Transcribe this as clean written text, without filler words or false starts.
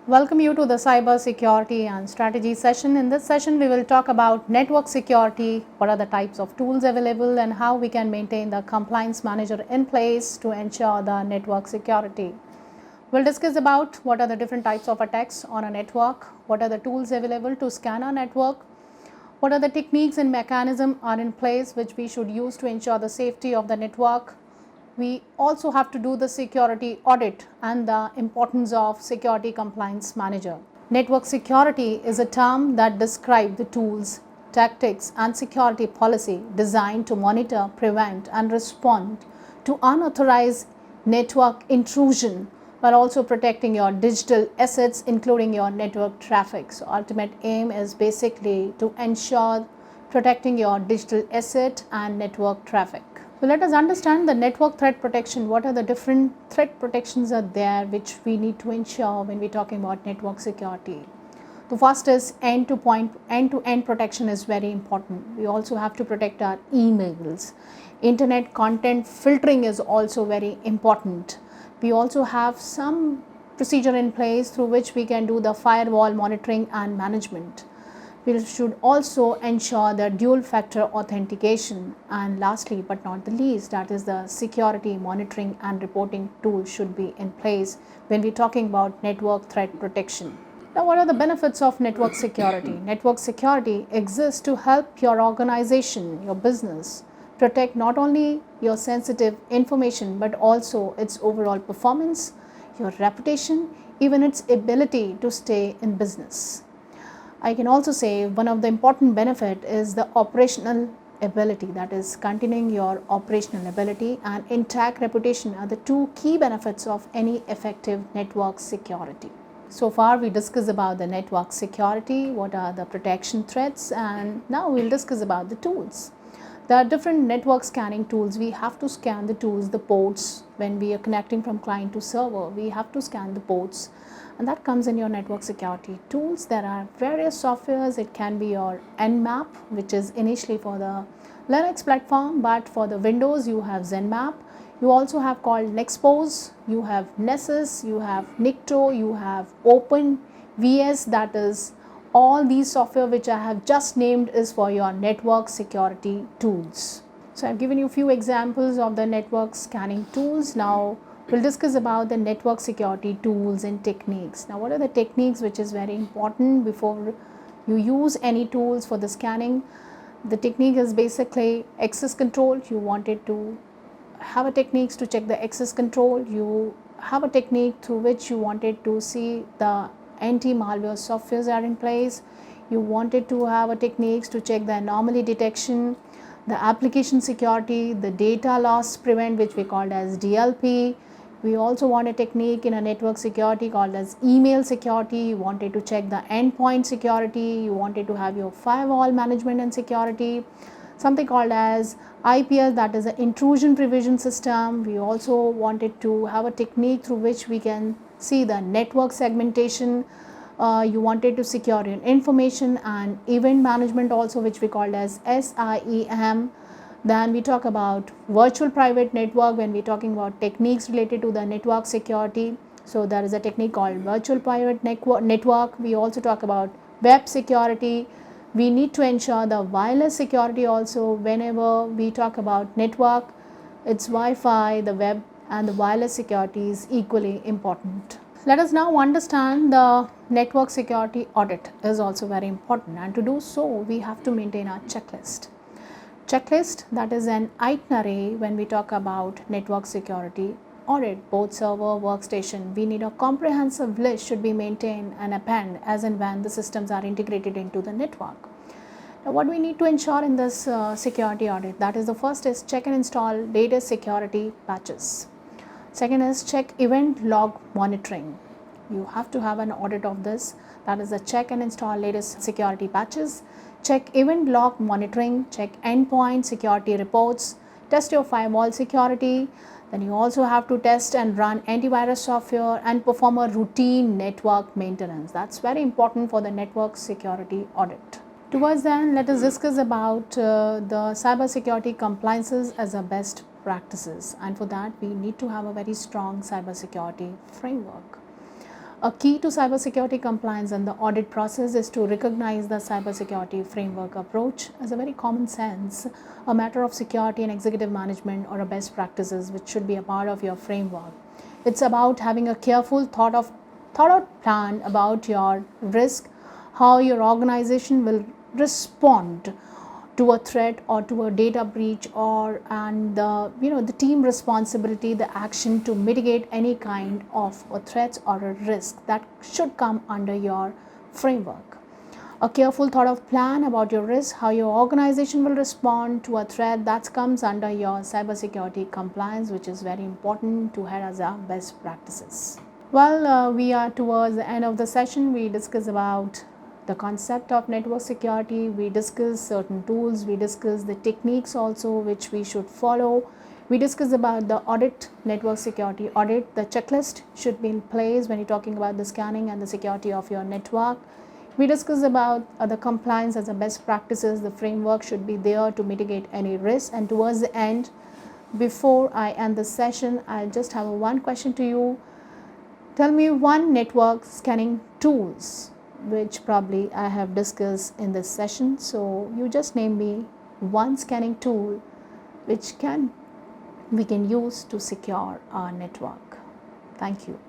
Welcome you to the cyber security and strategy session. In this session, we will talk about network security, what are the types of tools available and how we can maintain the compliance manager in place to ensure the network security. We'll discuss about what are the different types of attacks on a network, what are the tools available to scan our network, what are the techniques and mechanisms are in place which we should use to ensure the safety of the network. We also have to do the security audit and the importance of security compliance manager. Network security is a term that describes the tools, tactics and security policy designed to monitor, prevent and respond to unauthorized network intrusion while also protecting your digital assets including your network traffic. So ultimate aim is basically to ensure protecting your digital asset and network traffic. So let us understand the network threat protection. What are the different threat protections are there which we need to ensure when we're talking about network security. The first is end-to-end protection is very important. We also have to protect our emails. Internet content filtering is also very important. We also have some procedure in place through which we can do the firewall monitoring and management. We should also ensure the dual factor authentication, and lastly but not the least, that is the security monitoring and reporting tools should be in place when we're talking about network threat protection. Now, what are the benefits of network security? Network security exists to help your organization, your business, protect not only your sensitive information but also its overall performance, your reputation, even its ability to stay in business. I can also say one of the important benefit is the operational ability, that is continuing your operational ability and intact reputation are the two key benefits of any effective network security. So far we discussed about the network security, what are the protection threats, and now we'll discuss about the tools. There are different network scanning tools. We have to scan the tools, the ports. When we are connecting from client to server, we have to scan the ports, and that comes in your network security tools. There are various softwares. It can be your Nmap, which is initially for the Linux platform, but for the Windows you have Zenmap. You also have called Nexpose, you have Nessus, you have Nikto, you have OpenVS, that is all these software which I have just named is for your network security tools. So I have given you a few examples of the network scanning tools. Now we'll discuss about the network security tools and techniques. Now what are the techniques which is very important before you use any tools for the scanning? The technique is basically access control. You wanted to have a techniques to check the access control. You have a technique through which you wanted to see the anti-malware softwares are in place. You wanted to have a techniques to check the anomaly detection, the application security, the data loss prevent, which we called as DLP. We also want a technique in a network security called as email security. You wanted to check the endpoint security. You wanted to have your firewall management and security. Something called as IPS, that is an intrusion prevention system. We also wanted to have a technique through which we can see the network segmentation. You wanted to secure your information and event management also, which we called as SIEM. Then we talk about virtual private network when we're talking about techniques related to the network security. So there is a technique called virtual private network. We also talk about web security. We need to ensure the wireless security also. Whenever we talk about network, it's Wi-Fi, the web and the wireless security is equally important. Let us now understand the network security audit is also very important, and to do so we have to maintain our checklist. Checklist, that is an itinerary when we talk about network security audit, both server, workstation. We need a comprehensive list should be maintained and append as and when the systems are integrated into the network. Now what we need to ensure in this security audit, that is the first is check and install latest security patches. Second is check event log monitoring. You have to have an audit of this, that is the check and install latest security patches, check event log monitoring, check endpoint security reports, test your firewall security. Then you also have to test and run antivirus software and perform a routine network maintenance. That's very important for the network security audit. Towards then, let us discuss about the cyber security compliances as a best practices, and for that we need to have a very strong cyber security framework. A key to cybersecurity compliance and the audit process is to recognize the cybersecurity framework approach as a very common sense, a matter of security and executive management or a best practices which should be a part of your framework. It's about having a careful thought out plan about your risk, how your organization will respond to a threat or to a data breach, or and the team responsibility, the action to mitigate any kind of a threats or a risk that should come under your framework. A careful thought of plan about your risk, how your organization will respond to a threat, that comes under your cybersecurity compliance, which is very important to have as our best practices. Well, we are towards the end of the session. We discuss about the concept of network security, we discuss certain tools, we discuss the techniques also which we should follow, we discuss about the audit, network security audit, the checklist should be in place when you're talking about the scanning and the security of your network. We discuss about the compliance as a best practices, the framework should be there to mitigate any risk. And towards the end, before I end the session, I just have one question to you. Tell me one network scanning tools which probably I have discussed in this session. So you just name me one scanning tool which we can use to secure our network. Thank you.